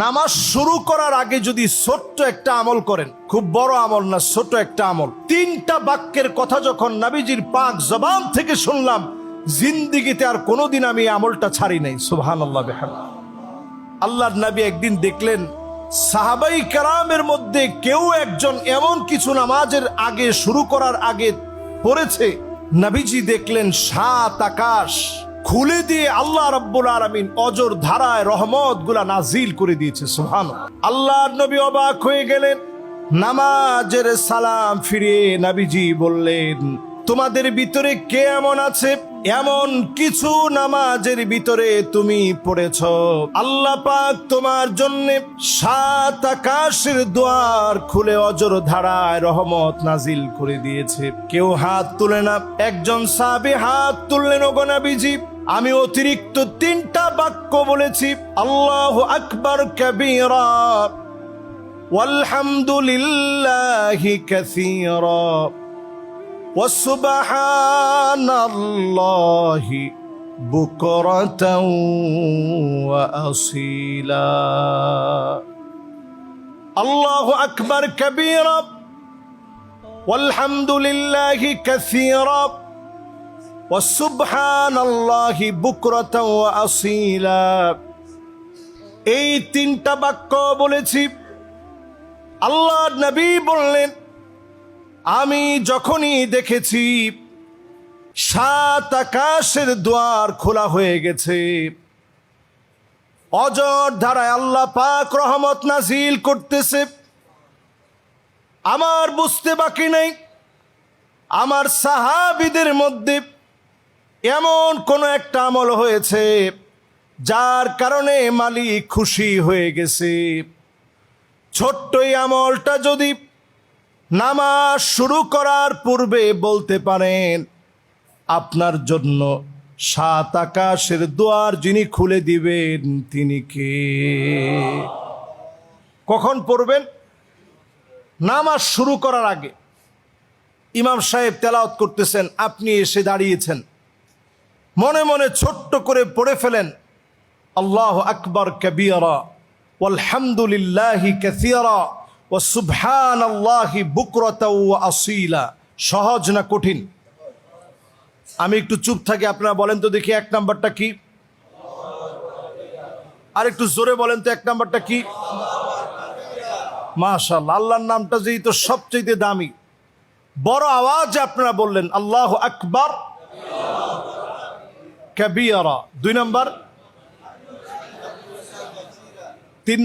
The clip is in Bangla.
নামাজ শুরু করার আগে যদি ছোট্ট একটা আমল করেন, খুব বড় আমল না, ছোট একটা আমল, 3টা বাক্যের কথা যখন নবীজির পাক জবান থেকে শুনলাম, জিন্দেগিতে আর কোনোদিন আমি এই আমলটা ছাড়ি নাই। সুবহানাল্লাহ বিহামদিহি। আল্লাহর নবী একদিন দেখলেন সাহাবাই কেরামের মধ্যে কেউ একজন এমন কিছু নামাজের আগে, শুরু করার আগে পড়েছে, নবীজি দেখলেন 7 আকাশ খুলে দিয়ে আল্লাহ রাব্বুল আলামিন অজর ধারায় রহমত গুলা নাজিল করে দিয়েছে। সুবহানাল্লাহ। আল্লাহর নবী অবাক হয়ে গেলেন। নামাজের সালাম ফিরিয়ে নবীজি বললেন, তোমাদের ভিতরে কে এমন আছে, এমন কিছু নামাজের ভিতরে তুমি পড়েছ, আল্লাহ পাক তোমার জন্য 7 আকাশের দুয়ার খুলে অজর ধারায় রহমত নাজিল করে দিয়েছে। কেউ হাত তুলে না। একজন সাহাবী হাত তুললেন, ওগো নবীজি, আমি অতিরিক্ত 3টা বাক্য বলেছি, আল্লাহু আকবার কাবীরা ওয়ালহামদুলিল্লাহি কাসীরা ওয়াসুবহানাল্লাহি বুকরাতাও ওয়া আসীলা। আল্লাহু আকবার কাবীরা ওয়ালহামদুলিল্লাহি কাসীরা ওয়াসুবহানাল্লাহি বুকরাতাও ওয়া আসীলা। এই 3টা বাক্য বলেছি। আল্লাহর নবী বললেন, আমি যখনই দেখেছি 7 আকাশের দুয়ার খোলা হয়ে গেছে, অজর ধারায় আল্লাহ পাক রহমত নাজিল করতেছে, আমার বুঝতে বাকি নেই আমার সাহাবীদের মধ্যে এমন কোন একটা আমল হয়েছে যার কারণে মালিক খুশি হয়ে গেছে। ছোট্ট এই আমলটা যদি নামাজ শুরু করার পূর্বে বলতে পারেন, আপনার জন্য 7 আকাশের দুয়ার যিনি খুলে দিবেন তিনি কে? কখন পড়বেন? নামাজ শুরু করার আগে। ইমাম সাহেব তেলাওয়াত করতেছেন, আপনি এসে দাঁড়িয়েছেন, মনে মনে ছোট্ট করে পড়ে ফেলেন, আল্লাহু আকবার কাবীরা ওয়ালহামদুলিল্লাহি কাসীরা ওয়া সুবহানাল্লাহি বুকরাতাও ওয়া আসীলা। সহজ না কঠিন? আমি একটু চুপ থাকি, আপনারা বলেন তো দেখি 1 নাম্বারটা কি? আর একটু জোরে বলেন তো 1 নাম্বারটা কি? মাশাআল্লাহ। আল্লাহর নামটা যেই তো সবচেয়ে দামি, বড় আওয়াজে আপনারা বললেন আল্লাহু আকবার কাবীরা। 2 নাম্বার, 3 নাম্বার